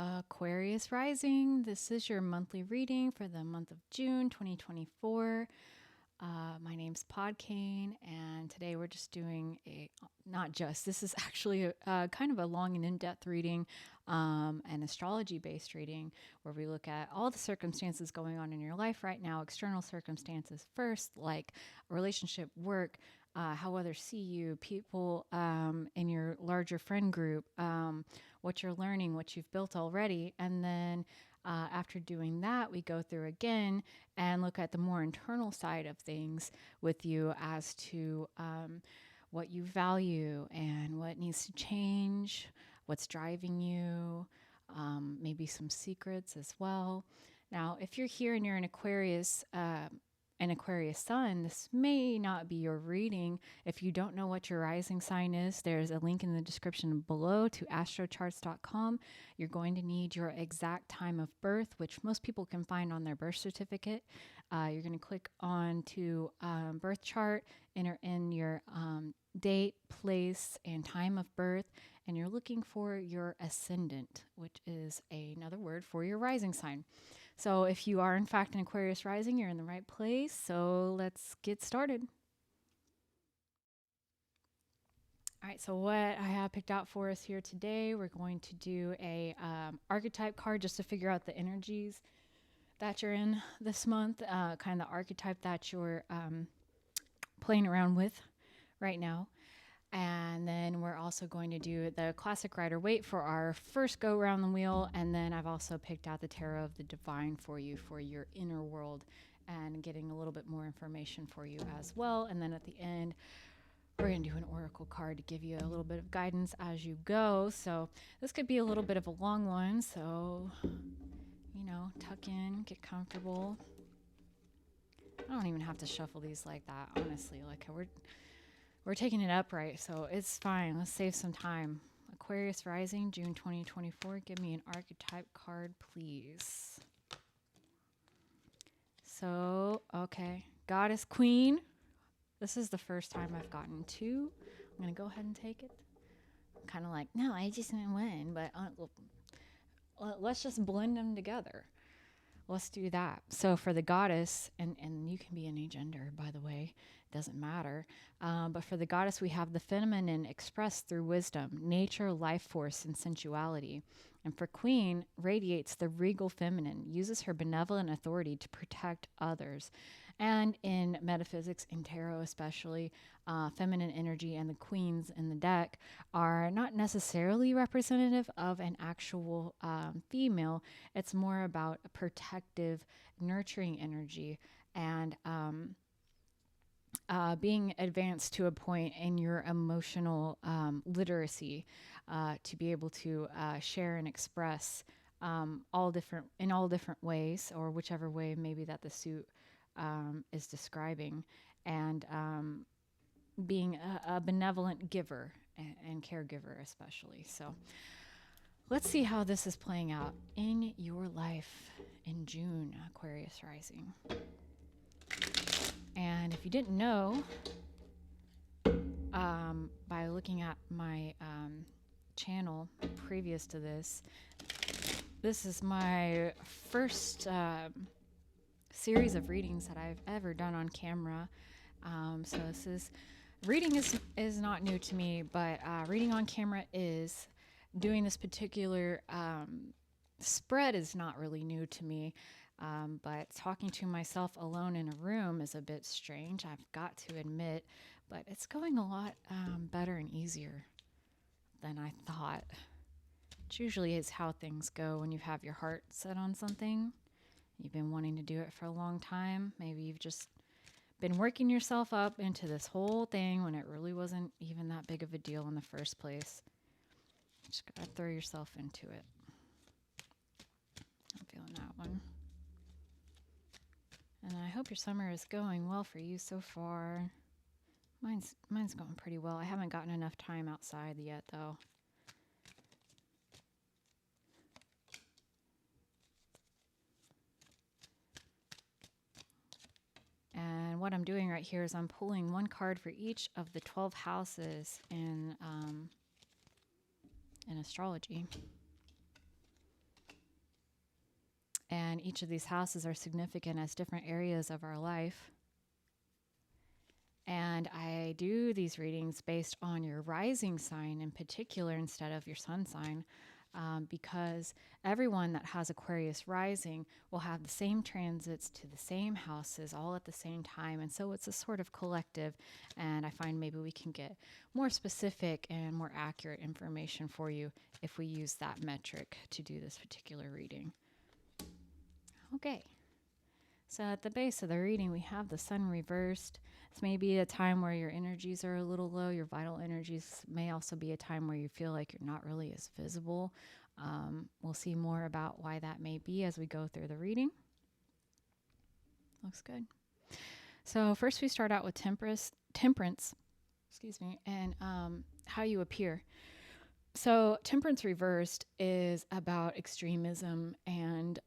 Aquarius rising. This is your monthly reading for the month of June 2024. My name's Podkane, and today we're just doing this is actually a kind of a long and in-depth reading, an astrology-based reading, where we look at all the circumstances going on in your life right now, external circumstances first, like relationship, work, how others see you, people in your larger friend group, what you're learning, what you've built already. And then after doing that, we go through again and look at the more internal side of things with you as to what you value and what needs to change, what's driving you, maybe some secrets as well. Now, if you're here and you're an Aquarius sun, this may not be your reading. If you don't know what your rising sign is, there's a link in the description below to astrocharts.com. You're going to need your exact time of birth, which most people can find on their birth certificate. You're going to click on to birth chart, enter in your date, place, and time of birth, and you're looking for your ascendant, which is another word for your rising sign. So if you are in fact an Aquarius rising, you're in the right place. So let's get started. All right, so what I have picked out for us here today, we're going to do a archetype card just to figure out the energies that you're in this month, kind of the archetype that you're playing around with right now. And then we're also going to do the classic Rider-Waite for our first go around the wheel. And then I've also picked out the Tarot of the Divine for you for your inner world and getting a little bit more information for you as well. And then at the end, we're going to do an oracle card to give you a little bit of guidance as you go. So this could be a little bit of a long one. So, tuck in, get comfortable. I don't even have to shuffle these like that, honestly. Like we're taking it upright, so it's fine. Let's save some time. Aquarius rising, June 2024. Give me an archetype card, please. So, okay. Goddess Queen. This is the first time I've gotten two. I'm going to go ahead and take it. I'm kind of like, no, I just didn't win, but let's just blend them together. Let's do that. So for the goddess, and you can be any gender, by the way, doesn't matter. But for the goddess, we have the feminine expressed through wisdom, nature, life force, and sensuality. And for queen, radiates the regal feminine, uses her benevolent authority to protect others. And in metaphysics, in tarot especially, feminine energy and the queens in the deck are not necessarily representative of an actual female. It's more about a protective, nurturing energy and being advanced to a point in your emotional literacy to be able to share and express in all different ways, or whichever way maybe that the suit is describing, and being a benevolent giver and caregiver especially. So let's see how this is playing out in your life in June, Aquarius rising. And if you didn't know, by looking at my channel previous to this, this is my first series of readings that I've ever done on camera. So reading is not new to me, but reading on camera is. Doing this particular spread is not really new to me. But talking to myself alone in a room is a bit strange, I've got to admit, but it's going a lot better and easier than I thought. It usually is how things go when you have your heart set on something. You've been wanting to do it for a long time. Maybe you've just been working yourself up into this whole thing when it really wasn't even that big of a deal in the first place. Just gotta throw yourself into it. I'm feeling that one. And I hope your summer is going well for you so far. Mine's going pretty well. I haven't gotten enough time outside yet, though. And what I'm doing right here is I'm pulling one card for each of the 12 houses in astrology. And each of these houses are significant as different areas of our life. And I do these readings based on your rising sign in particular instead of your sun sign, because everyone that has Aquarius rising will have the same transits to the same houses all at the same time. And so it's a sort of collective. And I find maybe we can get more specific and more accurate information for you if we use that metric to do this particular reading. Okay. So at the base of the reading, we have the sun reversed. It's maybe a time where your energies are a little low. Your vital energies may also be a time where you feel like you're not really as visible. We'll see more about why that may be as we go through the reading. Looks good. So first we start out with temperance, and how you appear. So temperance reversed is about extremism and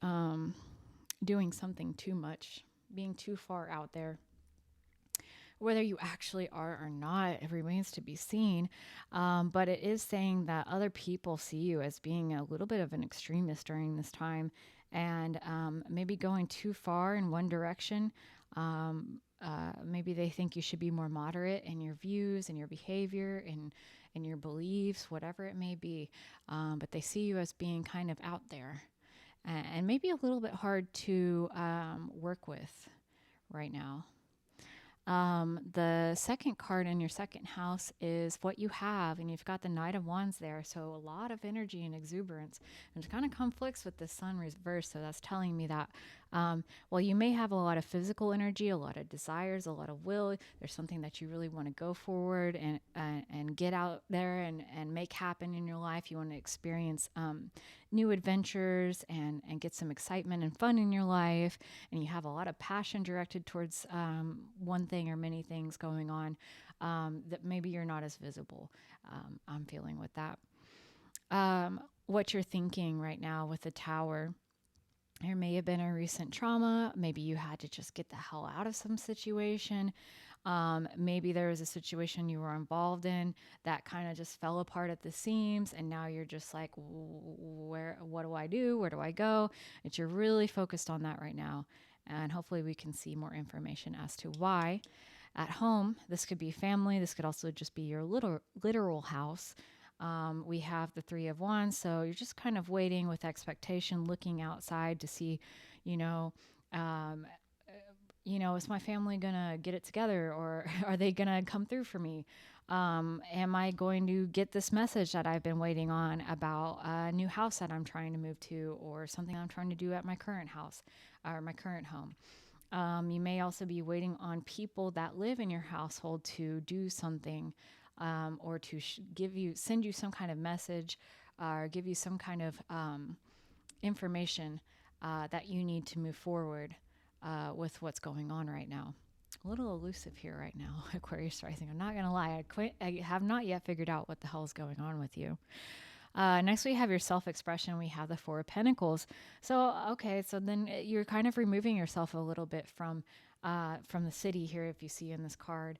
doing something too much, being too far out there. Whether you actually are or not, it remains to be seen. But it is saying that other people see you as being a little bit of an extremist during this time, and maybe going too far in one direction. Maybe they think you should be more moderate in your views and your behavior and in your beliefs, whatever it may be. But they see you as being kind of out there and maybe a little bit hard to work with right now. The second card in your second house is what you have, and you've got the Knight of Wands there, so a lot of energy and exuberance, and it kind of conflicts with the sun reverse. So that's telling me that well, you may have a lot of physical energy, a lot of desires, a lot of will. There's something that you really want to go forward and get out there and make happen in your life. You want to experience new adventures and get some excitement and fun in your life, and you have a lot of passion directed towards one thing or many things going on that maybe you're not as visible. I'm feeling with that. What you're thinking right now with the Tower. There may have been a recent trauma. Maybe you had to just get the hell out of some situation. Maybe there was a situation you were involved in that kind of just fell apart at the seams, and now you're just like, what do I do? Where do I go? And you're really focused on that right now. And hopefully we can see more information as to why. At home, this could be family. This could also just be your literal house. We have the Three of Wands, so you're just kind of waiting with expectation, looking outside to see, is my family gonna get it together, or are they gonna come through for me? Am I going to get this message that I've been waiting on about a new house that I'm trying to move to, or something I'm trying to do at my current house or my current home? You may also be waiting on people that live in your household to do something, or to send you some kind of message, or give you some kind of information that you need to move forward with what's going on right now. A little elusive here right now, Aquarius rising. I'm not going to lie. I have not yet figured out what the hell is going on with you. Next, we have your self-expression. We have the Four of Pentacles. So, okay, so then you're kind of removing yourself a little bit from the city here. If you see in this card,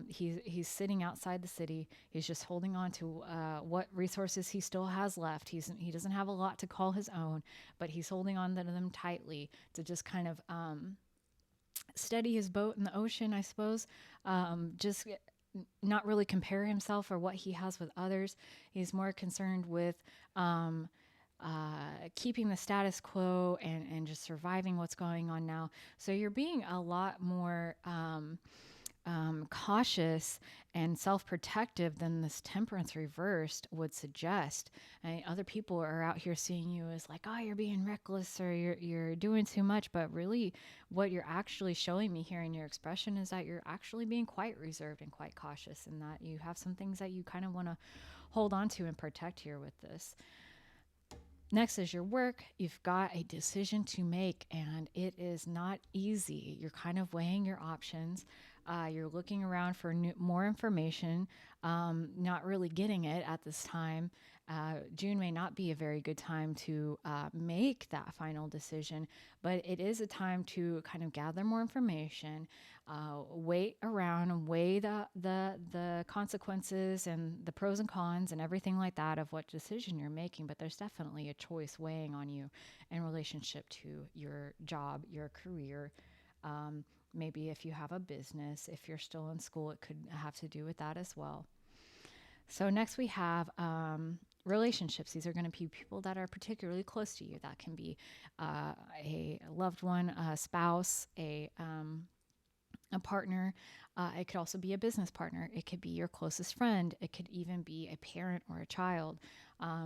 he's sitting outside the city. He's just holding on to what resources he still has left. He doesn't have a lot to call his own, but he's holding on to them tightly to just kind of steady his boat in the ocean, I suppose. Just not really compare himself or what he has with others. He's more concerned with keeping the status quo and just surviving what's going on now. So you're being a lot more cautious and self-protective than this temperance reversed would suggest. Other people are out here seeing you as like, oh, you're being reckless, or you're doing too much. But really, what you're actually showing me here in your expression is that you're actually being quite reserved and quite cautious, and that you have some things that you kind of want to hold on to and protect here with this. Next is your work. You've got a decision to make, and it is not easy. You're kind of weighing your options. You're looking around for more information, not really getting it at this time. June may not be a very good time to make that final decision, but it is a time to kind of gather more information, wait around and weigh the consequences and the pros and cons and everything like that of what decision you're making. But there's definitely a choice weighing on you in relationship to your job, your career. Maybe if you have a business, if you're still in school, it could have to do with that as well. So next we have relationships. These are going to be people that are particularly close to you. That can be a loved one, a spouse, a partner. It could also be a business partner. It could be your closest friend. It could even be a parent or a child,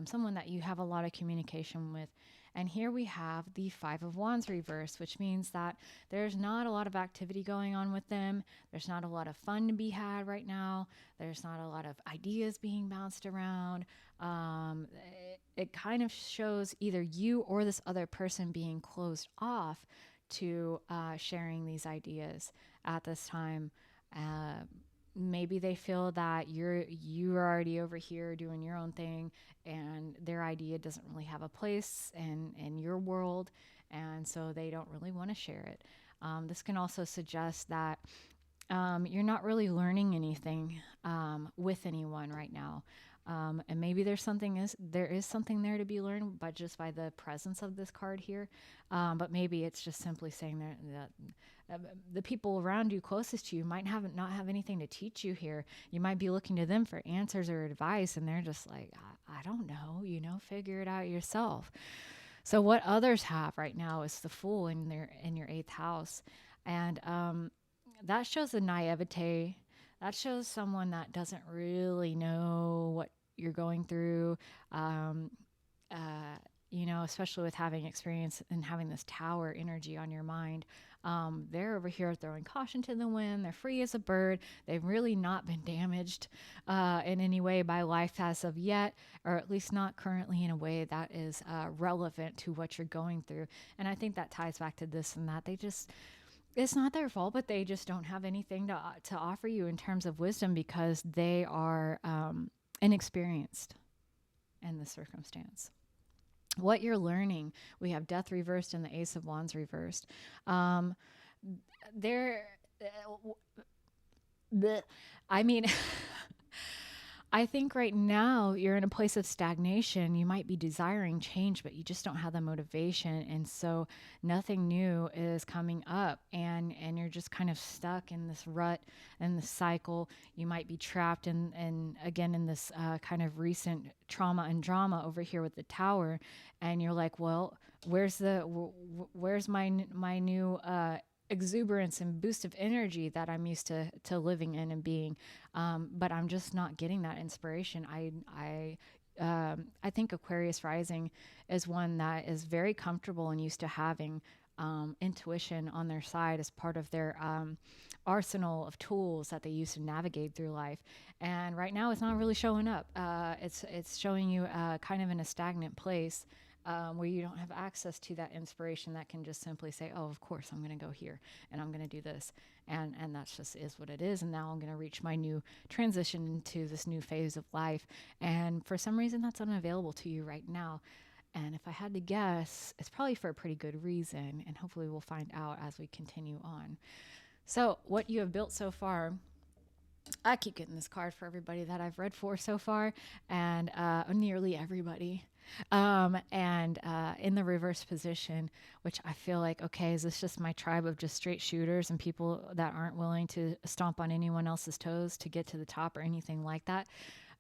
someone that you have a lot of communication with. And here we have the Five of Wands reversed, which means that there's not a lot of activity going on with them. There's not a lot of fun to be had right now. There's not a lot of ideas being bounced around. It kind of shows either you or this other person being closed off to sharing these ideas at this time. Uh, Maybe they feel that you're already over here doing your own thing, and their idea doesn't really have a place in your world, and so they don't really want to share it. This can also suggest that you're not really learning anything with anyone right now. And maybe there is something there to be learned, but just by the presence of this card here. But maybe it's just simply saying that the people around you closest to you might not have anything to teach you here. You might be looking to them for answers or advice, and they're just like, I don't know, figure it out yourself. So what others have right now is the Fool in your eighth house, and that shows a naivete. That shows someone that doesn't really know what you're going through. Um, Especially with having experience and having this tower energy on your mind. They're over here throwing caution to the wind. They're free as a bird. They've really not been damaged in any way by life as of yet, or at least not currently in a way that is relevant to what you're going through. And I think that ties back to this and that. It's not their fault, but they just don't have anything to offer you in terms of wisdom because they are inexperienced in the circumstance. What you're learning, we have Death reversed and the Ace of Wands reversed. There, I mean, I think right now you're in a place of stagnation. You might be desiring change, but you just don't have the motivation. And so nothing new is coming up, and you're just kind of stuck in this rut and this cycle. You might be trapped in again, in this kind of recent trauma and drama over here with the Tower. And you're like, well, where's my new, exuberance and boost of energy that I'm used to living in and being, but I'm just not getting that inspiration. I think Aquarius rising is one that is very comfortable and used to having intuition on their side as part of their arsenal of tools that they use to navigate through life. And right now, it's not really showing up. It's showing you kind of in a stagnant place. Where you don't have access to that inspiration that can just simply say, oh, of course, I'm going to go here and I'm going to do this. And that's just is what it is. And now I'm going to reach my new transition into this new phase of life. And for some reason, that's unavailable to you right now. And if I had to guess, it's probably for a pretty good reason. And hopefully we'll find out as we continue on. So what you have built so far, I keep getting this card for everybody that I've read for so far, and nearly everybody. And in the reverse position, which I feel like, okay, is this just my tribe of just straight shooters and people that aren't willing to stomp on anyone else's toes to get to the top or anything like that?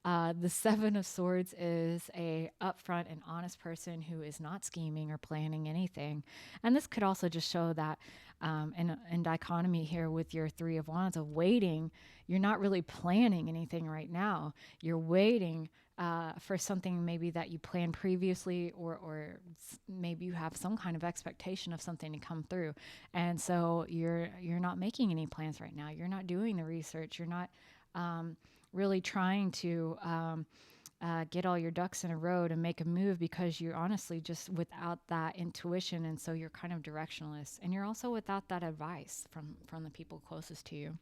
The Seven of Swords is a upfront and honest person who is not scheming or planning anything. And this could also just show that in dichotomy here with your Three of Wands of waiting, you're not really planning anything right now. You're waiting for something maybe that you planned previously, or maybe you have some kind of expectation of something to come through. And so you're not making any plans right now. You're not doing the research. You're not really trying to get all your ducks in a row to make a move because you're honestly just without that intuition. And so you're kind of directionless, and you're also without that advice from the people closest to you.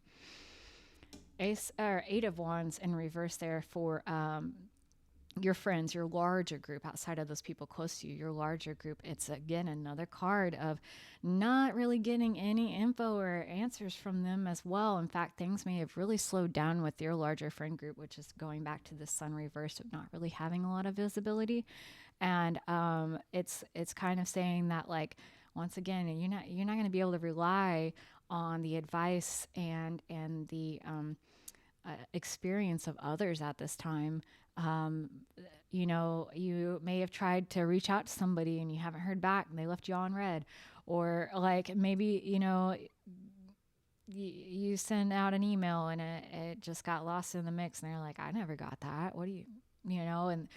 Eight of Wands in reverse there for your friends, your larger group outside of those people close to you, your larger group, it's again another card of not really getting any info or answers from them as well. In fact, things may have really slowed down with your larger friend group, which is going back to the sun reverse of not really having a lot of visibility. And it's kind of saying that, like, once again, you're not going to be able to rely on the advice and the experience of others at this time. Um, you may have tried to reach out to somebody and you haven't heard back and they left you on red. Or like maybe, you send out an email and it just got lost in the mix and they're like, I never got that. What do and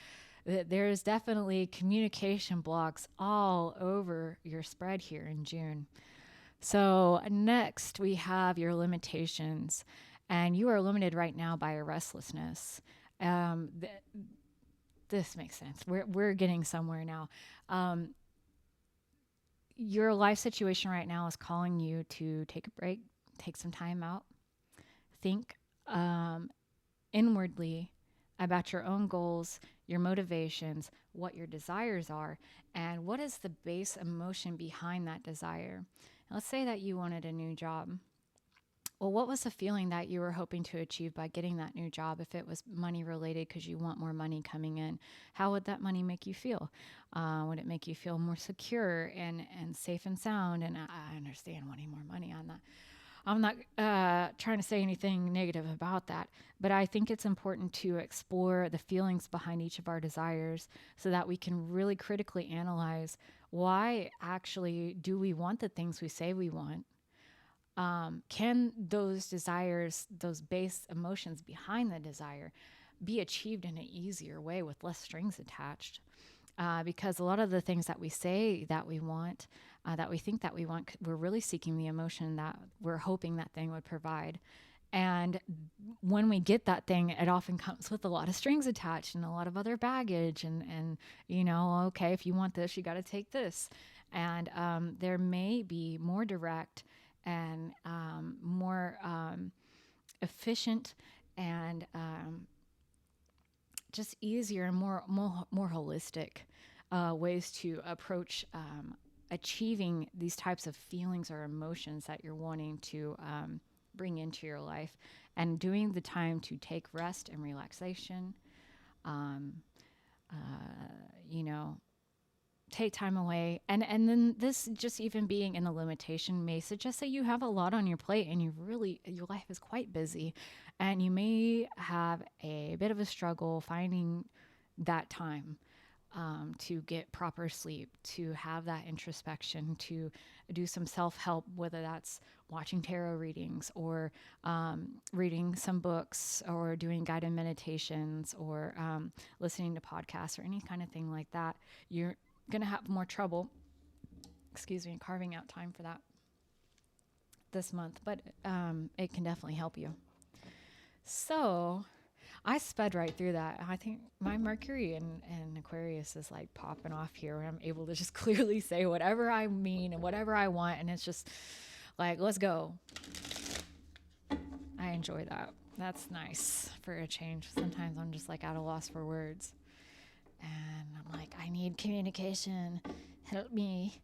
there's definitely communication blocks all over your spread here in June. So next we have your limitations, and you are limited right now by a restlessness. Um, th- this makes sense. We're getting somewhere now. Um, your life situation right now is calling you to take a break, take some time out, think inwardly about your own goals, your motivations, what your desires are, and what is the base emotion behind that desire. Let's say that you wanted a new job. Well, what was the feeling that you were hoping to achieve by getting that new job? If it was money related because you want more money coming in, how would that money make you feel? Would it make you feel more secure and safe and sound? And I understand wanting more money on that. I'm not trying to say anything negative about that, but I think it's important to explore the feelings behind each of our desires so that we can really critically analyze why actually do we want the things we say we want. Can those desires, those base emotions behind the desire, be achieved in an easier way with less strings attached? Because a lot of the things that we say that we want, that we think that we want, we're really seeking the emotion that we're hoping that thing would provide. And when we get that thing, it often comes with a lot of strings attached and a lot of other baggage. And okay, if you want this, you got to take this. And there may be more direct and more efficient and just easier and more holistic ways to approach achieving these types of feelings or emotions that you're wanting to bring into your life, and doing the time to take rest and relaxation. Um, you know, take time away, and then this just even being in the limitation may suggest that you have a lot on your plate and your life is quite busy, and you may have a bit of a struggle finding that time to get proper sleep, to have that introspection, to do some self-help, whether that's watching tarot readings or reading some books or doing guided meditations or listening to podcasts or any kind of thing like that. You're going to have more trouble, carving out time for that this month, but it can definitely help you. So I sped right through that. I think my Mercury and Aquarius is like popping off here, where I'm able to just clearly say whatever I mean and whatever I want, and it's just like, let's go. I enjoy that. That's nice for a change. Sometimes I'm just like at a loss for words. And I'm like, I need communication. Help me.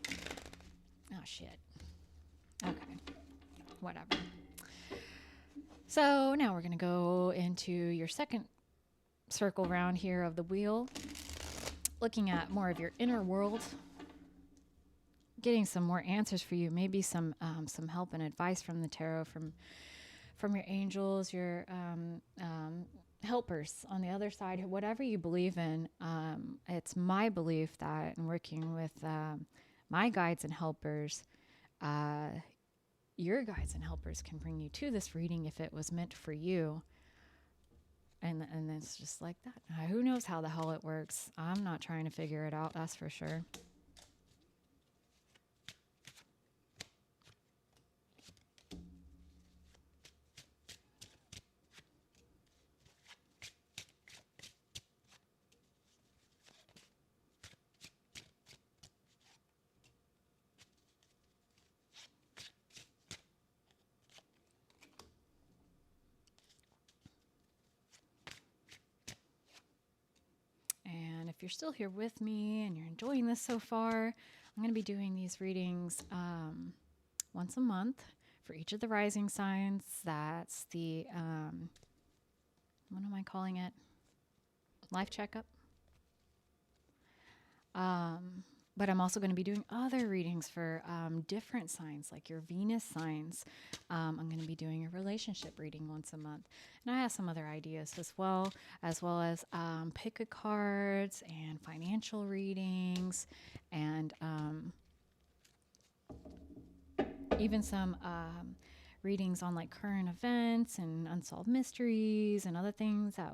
Oh, shit. Okay. Whatever. So now we're going to go into your second circle round here of the wheel, looking at more of your inner world, getting some more answers for you, maybe some help and advice from the tarot, from your angels, your helpers on the other side, whatever you believe in. It's my belief that in working with my guides and helpers, your guides and helpers can bring you to this reading if it was meant for you. And it's just like that. Who knows how the hell it works? I'm not trying to figure it out, that's for sure. you're still here with me and you're enjoying this so far, I'm going to be doing these readings once a month for each of the rising signs. That's the, what am I calling it? Life checkup. But I'm also going to be doing other readings for different signs, like your Venus signs. I'm going to be doing a relationship reading once a month. And I have some other ideas as well as pick a cards and financial readings and even some readings on like current events and unsolved mysteries and other things that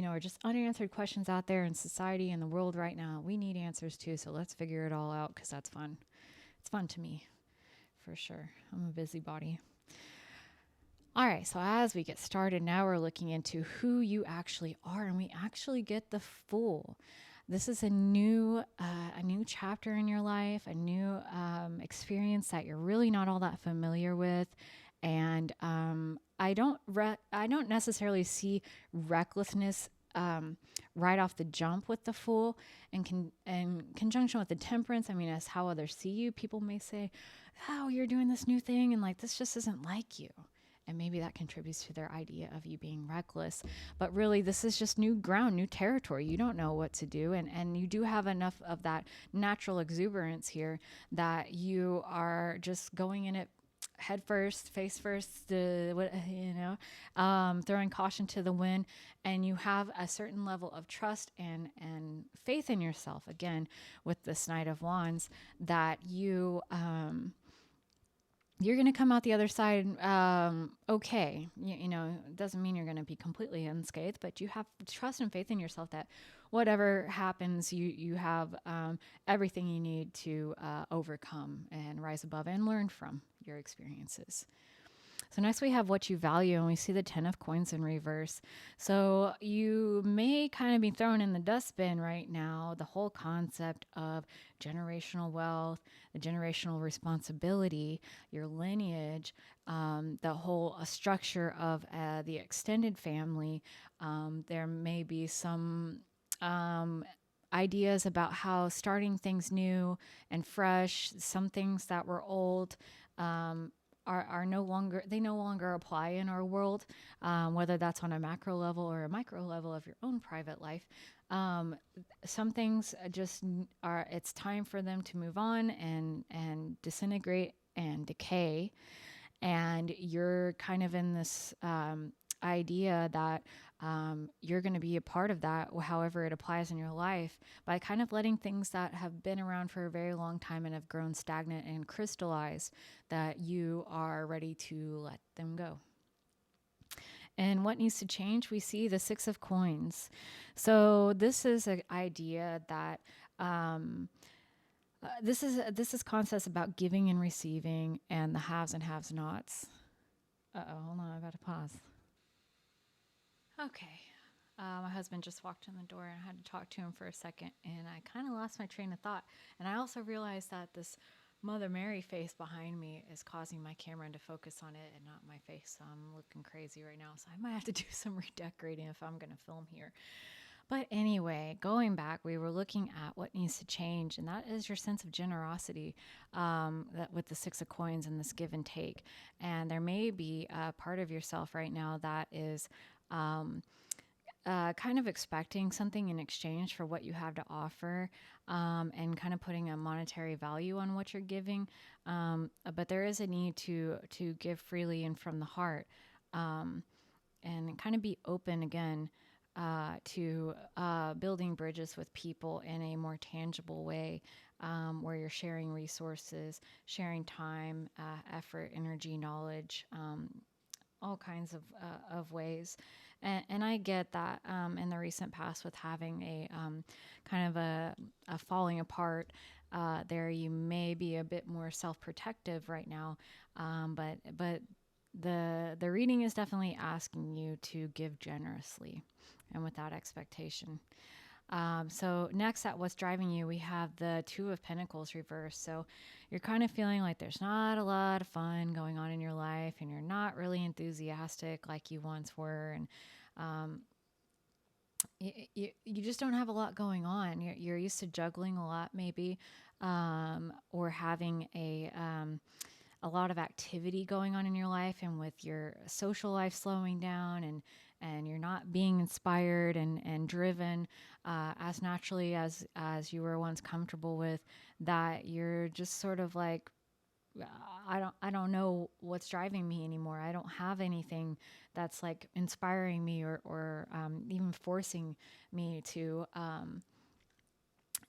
are just unanswered questions out there in society and the world right now. We need answers too, so let's figure it all out because that's fun. It's fun to me, for sure. I'm a busybody. All right, so as we get started, now we're looking into who you actually are, and we actually get the Fool. This is a new chapter in your life, a new experience that you're really not all that familiar with. And I don't necessarily see recklessness right off the jump with the Fool, and in conjunction with the Temperance. I mean, as how others see you, people may say, "Oh, you're doing this new thing, and like this just isn't like you." And maybe that contributes to their idea of you being reckless. But really, this is just new ground, new territory. You don't know what to do. And you do have enough of that natural exuberance here that you are just going in it head first, face first, throwing caution to the wind. And you have a certain level of trust and faith in yourself, again, with this Knight of Wands, that you're going to come out the other side okay. It doesn't mean you're going to be completely unscathed, but you have trust and faith in yourself that whatever happens, you have everything you need to overcome and rise above and learn from your experiences. So next we have what you value, and we see the 10 of coins in reverse. So you may kind of be thrown in the dustbin right now, the whole concept of generational wealth, the generational responsibility, your lineage, the whole structure of the extended family. There may be some ideas about how starting things new and fresh, some things that were old, are no longer apply in our world, whether that's on a macro level or a micro level of your own private life. Some things just it's time for them to move on and disintegrate and decay. And you're kind of in this idea that you're going to be a part of that, however it applies in your life, by kind of letting things that have been around for a very long time and have grown stagnant and crystallized, that you are ready to let them go. And what needs to change? We see the 6 of coins. So this is an idea that this is concepts about giving and receiving and the haves and haves nots. Hold on, I gotta pause. Okay. My husband just walked in the door and I had to talk to him for a second, and I kind of lost my train of thought. And I also realized that this Mother Mary face behind me is causing my camera to focus on it and not my face. So I'm looking crazy right now. So I might have to do some redecorating if I'm going to film here. But anyway, going back, we were looking at what needs to change, and that is your sense of generosity, that with the 6 of coins and this give and take. And there may be a part of yourself right now that is kind of expecting something in exchange for what you have to offer, and kind of putting a monetary value on what you're giving. But there is a need to give freely and from the heart, and kind of be open again to building bridges with people in a more tangible way, where you're sharing resources, sharing time, effort, energy, knowledge, all kinds of ways. And I get that in the recent past with having a kind of a falling apart there, you may be a bit more self-protective right now, but the reading is definitely asking you to give generously and without expectation. So next at what's driving you, we have the 2 of Pentacles reversed. So you're kind of feeling like there's not a lot of fun going on in your life, and you're not really enthusiastic like you once were. And you just don't have a lot going on. You're used to juggling a lot, maybe, or having a lot of activity going on in your life, and with your social life slowing down, and you're not being inspired and driven as naturally as you were once comfortable with. That you're just sort of like, I don't know what's driving me anymore. I don't have anything that's like inspiring me, or even forcing me to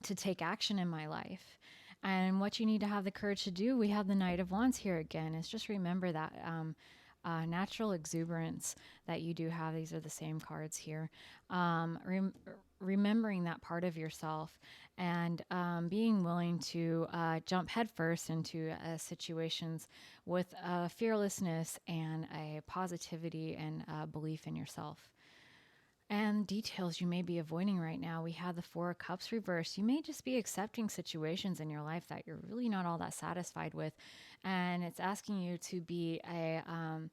take action in my life. And what you need to have the courage to do, we have the Knight of Wands here again, is just remember that natural exuberance that you do have. These are the same cards here. Remembering that part of yourself, and being willing to jump headfirst into situations with fearlessness and a positivity and belief in yourself. And details you may be avoiding right now. We have the Four of Cups reversed. You may just be accepting situations in your life that you're really not all that satisfied with. And it's asking you to be I'm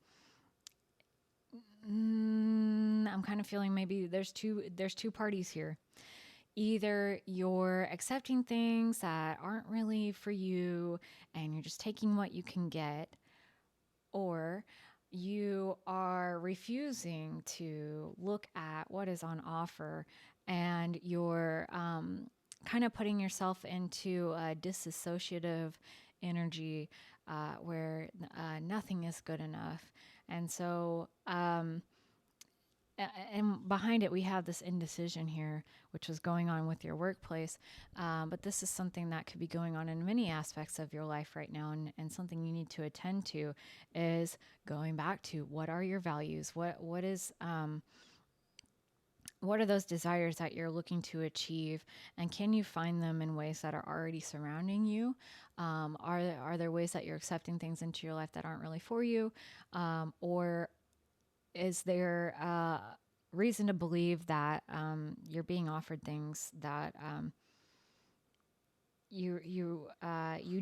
kind of feeling maybe there's two parties here. Either you're accepting things that aren't really for you and you're just taking what you can get, or you are refusing to look at what is on offer, and you're kind of putting yourself into a disassociative energy where nothing is good enough. And so, and behind it, we have this indecision here, which is going on with your workplace. But this is something that could be going on in many aspects of your life right now. And something you need to attend to is going back to, what are your values? What are those desires that you're looking to achieve? And can you find them in ways that are already surrounding you? Are there ways that you're accepting things into your life that aren't really for you? Or is there reason to believe that you're being offered things that you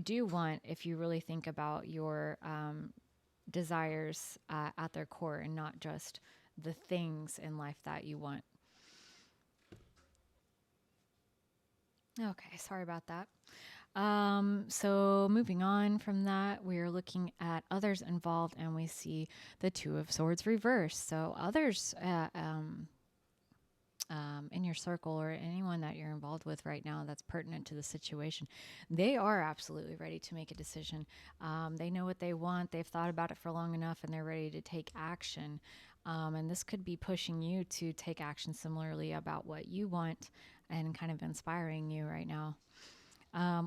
do want, if you really think about your desires at their core, and not just the things in life that you want? Okay, sorry about that. So moving on from that, we're looking at others involved, and we see the Two of Swords reversed. So others in your circle, or anyone that you're involved with right now that's pertinent to the situation, they are absolutely ready to make a decision. They know what they want. They've thought about it for long enough, and they're ready to take action. And this could be pushing you to take action similarly about what you want, and kind of inspiring you right now.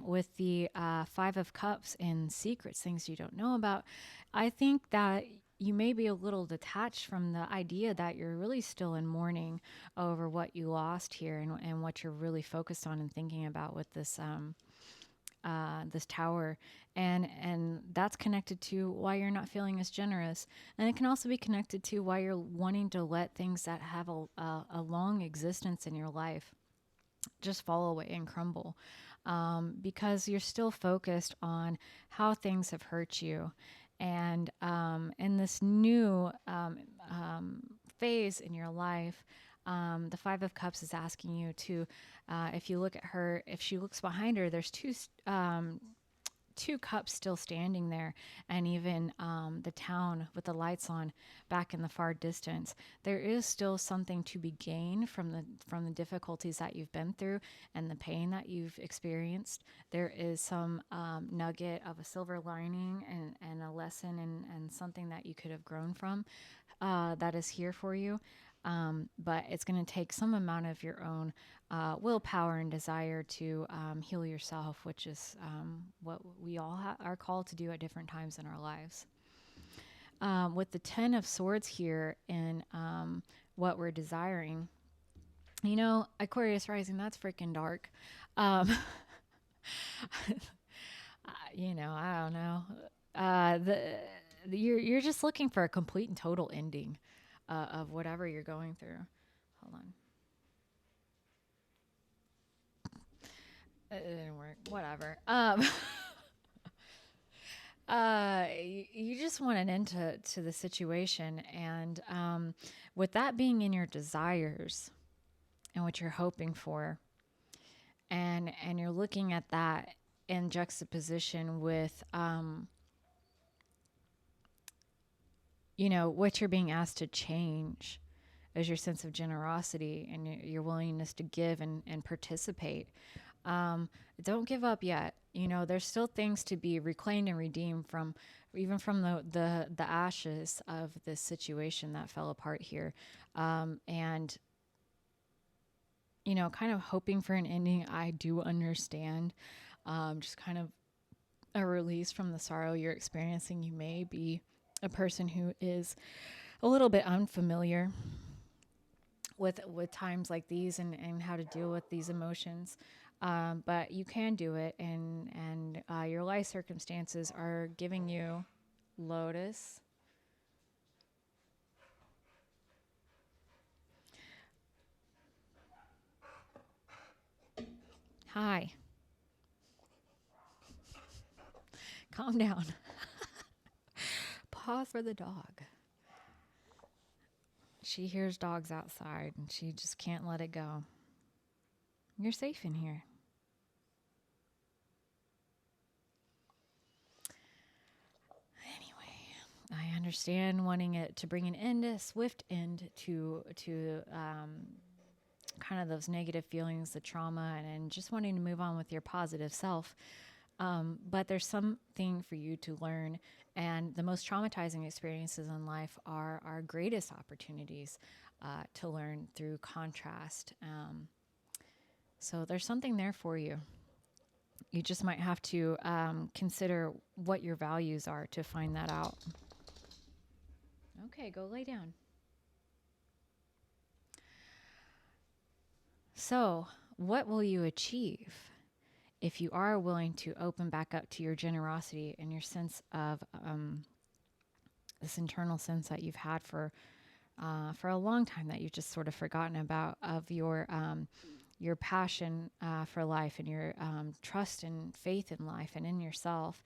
With the Five of Cups and secrets, things you don't know about, I think that you may be a little detached from the idea that you're really still in mourning over what you lost here, and what you're really focused on and thinking about with this tower, and that's connected to why you're not feeling as generous, and it can also be connected to why you're wanting to let things that have a long existence in your life just fall away and crumble, because you're still focused on how things have hurt you. And in this new phase in your life, the Five of Cups is asking you to, if you look at her, if she looks behind her, there's two cups still standing there, and even the town with the lights on back in the far distance. There is still something to be gained from the difficulties that you've been through and the pain that you've experienced. There is some nugget of a silver lining, and a lesson, and something that you could have grown from, that is here for you. But it's going to take some amount of your own willpower and desire to heal yourself, which is what we all are called to do at different times in our lives. With the Ten of Swords here in what we're desiring, Aquarius rising, that's freaking dark. Um, I don't know. You're just looking for a complete and total ending of whatever you're going through. Hold on. It didn't work. Whatever. You just want an end to the situation, and with that being in your desires, and what you're hoping for. And you're looking at that in juxtaposition with what you're being asked to change is your sense of generosity and your willingness to give and participate. um, don't give up yet. There's still things to be reclaimed and redeemed from, even from the ashes of this situation that fell apart here. And kind of hoping for an ending. I do understand. Just kind of a release from the sorrow you're experiencing. You may be a person who is a little bit unfamiliar with times like these and how to deal with these emotions. But you can do it, and your life circumstances are giving you, Lotus. Hi. Calm down. Pause for the dog. She hears dogs outside and she just can't let it go. You're safe in here. Anyway, I understand wanting it to bring an end, a swift end to kind of those negative feelings, the trauma, and just wanting to move on with your positive self. But there's something for you to learn, and the most traumatizing experiences in life are our greatest opportunities to learn through contrast. So there's something there for you. You just might have to consider what your values are to find that out. Okay, go lay down. So, what will you achieve if you are willing to open back up to your generosity and your sense of this internal sense that you've had for a long time, that you've just sort of forgotten about, of your passion for life and your trust and faith in life and in yourself?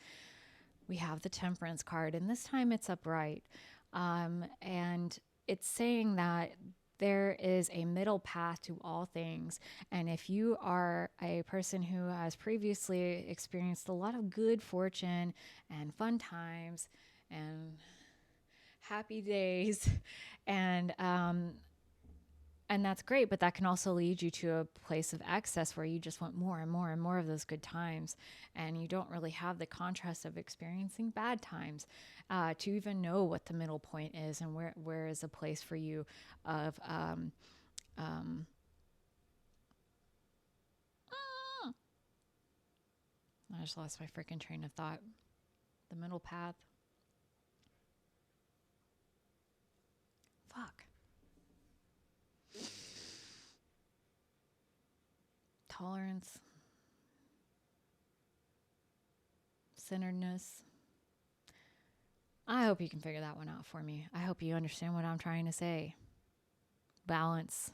We have the Temperance card, and this time it's upright. And it's saying that there is a middle path to all things. And if you are a person who has previously experienced a lot of good fortune and fun times and happy days, and that's great, but that can also lead you to a place of excess where you just want more and more and more of those good times, and you don't really have the contrast of experiencing bad times to even know what the middle point is, and where is a place for you of I just lost my freaking train of thought. The middle path. Fuck. Tolerance. Centeredness. I hope you can figure that one out for me. I hope you understand what I'm trying to say. Balance.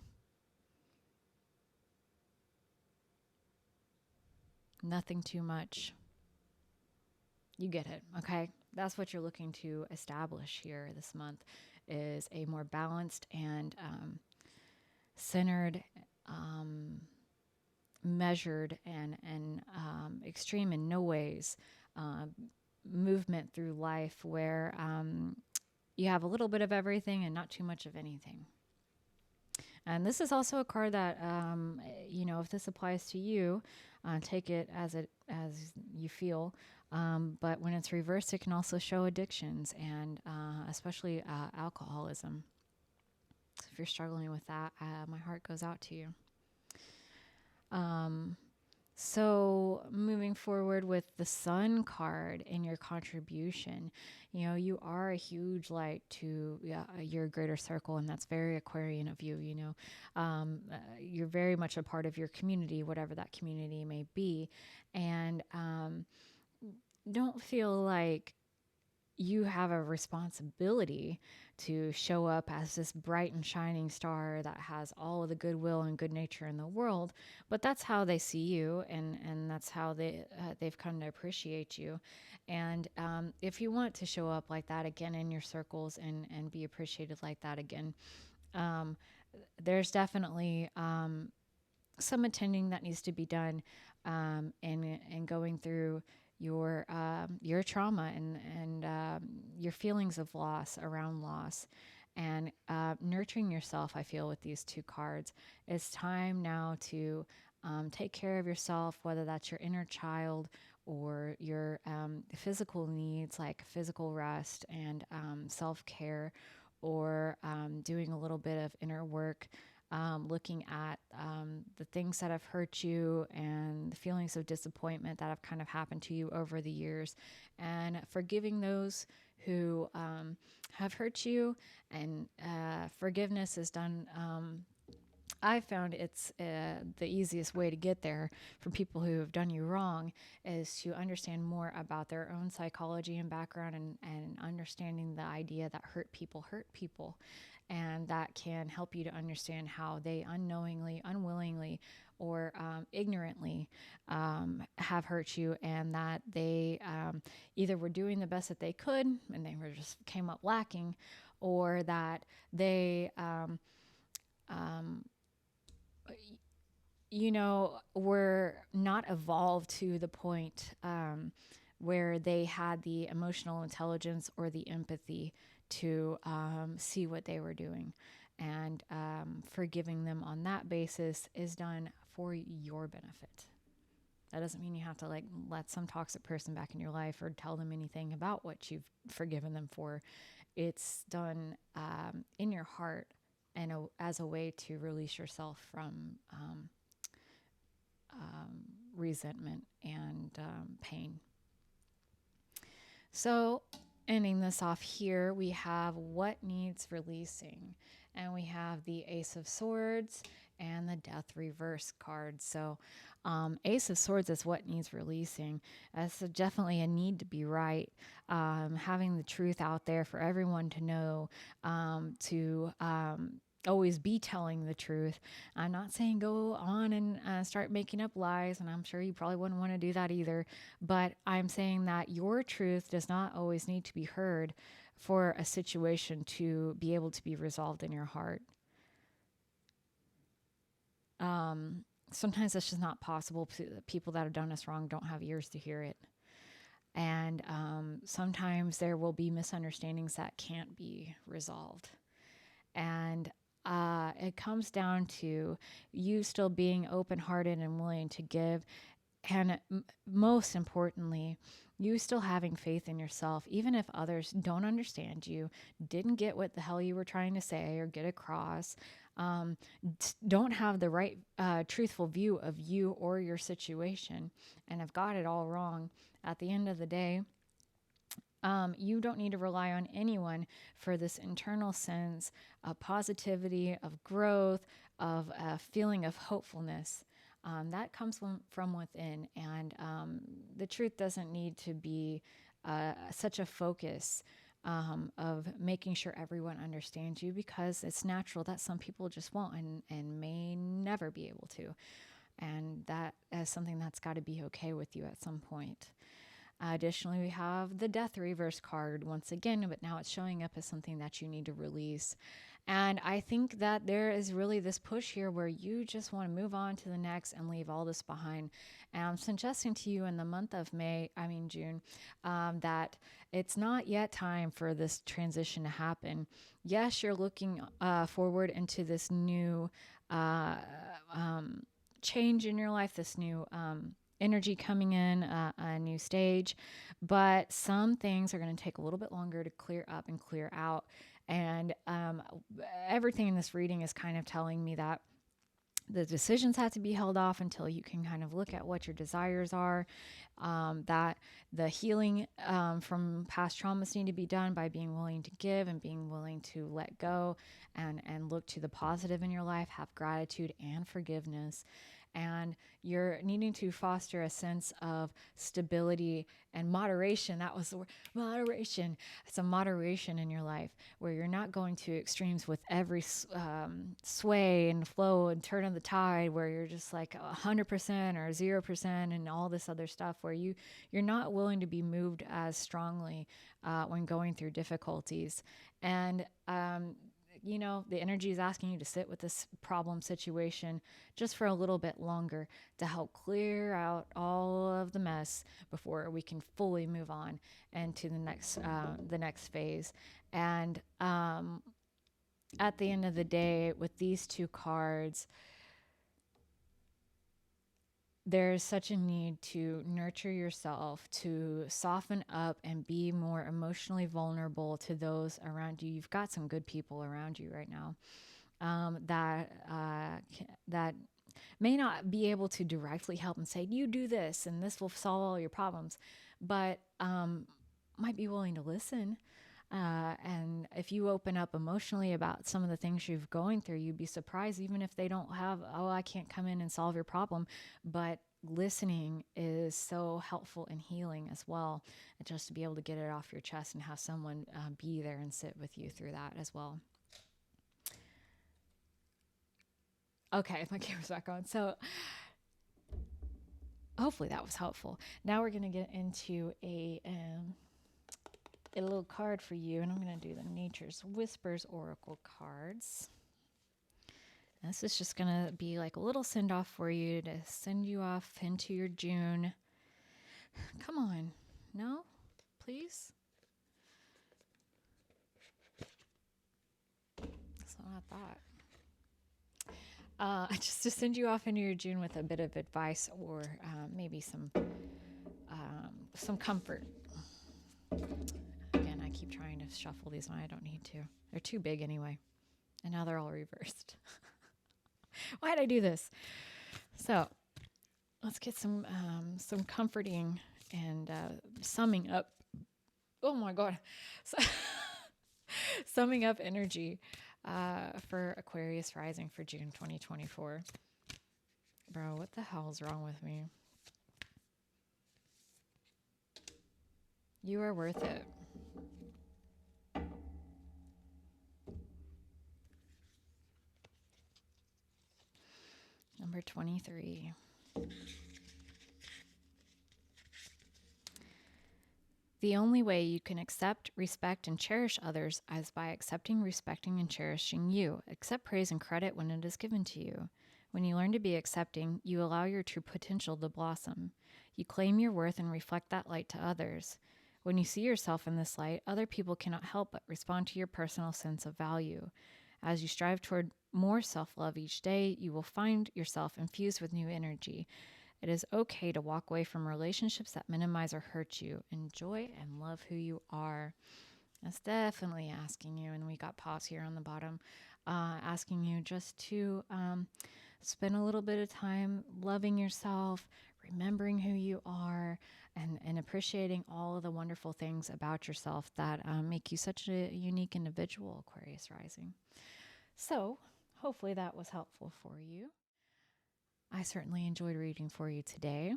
Nothing too much. You get it, okay? That's what you're looking to establish here this month, is a more balanced and centered, measured, and extreme in no ways movement through life where you have a little bit of everything and not too much of anything. And this is also a card that, if this applies to you, take it as you feel. But when it's reversed, it can also show addictions, and especially alcoholism. So if you're struggling with that, my heart goes out to you. So moving forward with the Sun card in your contribution, you are a huge light to your greater circle, and that's very Aquarian of you. You're very much a part of your community, whatever that community may be, and don't feel like you have a responsibility to show up as this bright and shining star that has all of the goodwill and good nature in the world, but that's how they see you, and that's how they've come to appreciate you. And if you want to show up like that again in your circles and be appreciated like that again, there's definitely some attending that needs to be done, and going through your trauma and your feelings of loss around loss, and nurturing yourself. I feel with these two cards, it's time now to take care of yourself, whether that's your inner child or your physical needs like physical rest and self care, or doing a little bit of inner work, looking at the things that have hurt you and the feelings of disappointment that have kind of happened to you over the years, and forgiving those who have hurt you. And forgiveness is done. I found it's the easiest way to get there from people who have done you wrong is to understand more about their own psychology and background, and understanding the idea that hurt people. And that can help you to understand how they unknowingly, unwillingly, or ignorantly have hurt you, and that they either were doing the best that they could and they were just came up lacking, or that they um, were not evolved to the point where they had the emotional intelligence or the empathy to see what they were doing. And forgiving them on that basis is done for your benefit. That doesn't mean you have to like let some toxic person back in your life or tell them anything about what you've forgiven them for. It's done in your heart, and as a way to release yourself from resentment and pain. So, ending this off here, we have what needs releasing, and we have the Ace of Swords and the Death Reverse card. So, Ace of Swords is what needs releasing. That's definitely a need to be right. Having the truth out there for everyone to know, to always be telling the truth. I'm not saying go on and start making up lies, and I'm sure you probably wouldn't want to do that either. But I'm saying that your truth does not always need to be heard for a situation to be able to be resolved in your heart. Sometimes that's just not possible. People that have done us wrong don't have ears to hear it. And sometimes there will be misunderstandings that can't be resolved. And it comes down to you still being open-hearted and willing to give, and most importantly, you still having faith in yourself, even if others don't understand you, didn't get what the hell you were trying to say or get across, don't have the right truthful view of you or your situation, and have got it all wrong. At the end of the day, you don't need to rely on anyone for this internal sense of positivity, of growth, of a feeling of hopefulness. That comes from within. And the truth doesn't need to be such a focus of making sure everyone understands you, because it's natural that some people just won't and may never be able to. And that is something that's got to be okay with you at some point. Additionally, we have the Death Reverse card once again, but now it's showing up as something that you need to release. And I think that there is really this push here where you just want to move on to the next and leave all this behind. And I'm suggesting to you in the month of June, that it's not yet time for this transition to happen. Yes, you're looking forward into this new change in your life, this new energy coming in, a new stage, but some things are going to take a little bit longer to clear up and clear out. And everything in this reading is kind of telling me that the decisions have to be held off until you can kind of look at what your desires are, that the healing from past traumas need to be done by being willing to give and being willing to let go, and look to the positive in your life, have gratitude and forgiveness. And you're needing to foster a sense of stability and moderation. That was the word, moderation. It's a moderation in your life where you're not going to extremes with every sway and flow and turn of the tide, where you're just like 100% or 0% and all this other stuff, where you're not willing to be moved as strongly when going through difficulties. And the energy is asking you to sit with this problem situation just for a little bit longer to help clear out all of the mess before we can fully move on and to the next phase. And at the end of the day, with these two cards, there's such a need to nurture yourself, to soften up and be more emotionally vulnerable to those around you. You've got some good people around you right now, that may not be able to directly help and say, you do this and this will solve all your problems, but might be willing to listen. And if you open up emotionally about some of the things you're going through, you'd be surprised, even if they don't have, oh, I can't come in and solve your problem. But listening is so helpful and healing as well. And just to be able to get it off your chest and have someone be there and sit with you through that as well. Okay, my camera's back on. So hopefully that was helpful. Now we're going to get into a little card for you, and I'm going to do the Nature's Whispers Oracle cards. And this is just going to be like a little send off for you to send you off into your June. Come on. No? Please? That's not what I thought. Just to send you off into your June with a bit of advice or maybe some comfort. Again, I keep trying to shuffle these when I don't need to. They're too big anyway. And now they're all reversed. Why did I do this? So let's get some comforting and summing up. Oh my God. Summing up energy for Aquarius rising for June 2024. Bro, what the hell is wrong with me? You are worth it. Number 23. The only way you can accept, respect, and cherish others is by accepting, respecting, and cherishing you. Accept praise and credit when it is given to you. When you learn to be accepting, you allow your true potential to blossom. You claim your worth and reflect that light to others. When you see yourself in this light, other people cannot help but respond to your personal sense of value. As you strive toward more self-love each day, you will find yourself infused with new energy. It is okay to walk away from relationships that minimize or hurt you. Enjoy and love who you are. That's definitely asking you, and we got pause here on the bottom, asking you just to spend a little bit of time loving yourself, remembering who you are, and appreciating all of the wonderful things about yourself that make you such a unique individual, Aquarius rising. So hopefully that was helpful for you. I certainly enjoyed reading for you today.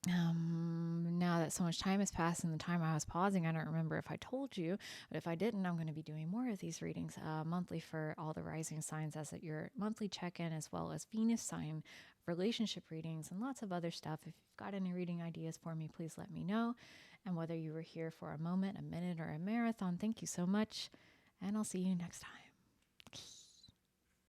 Now that so much time has passed and the time I was pausing, I don't remember if I told you, but if I didn't, I'm going to be doing more of these readings monthly for all the rising signs as your monthly check-in, as well as Venus sign relationship readings and lots of other stuff. If you've got any reading ideas for me, please let me know. And whether you were here for a moment, a minute, or a marathon, thank you so much. And I'll see you next time.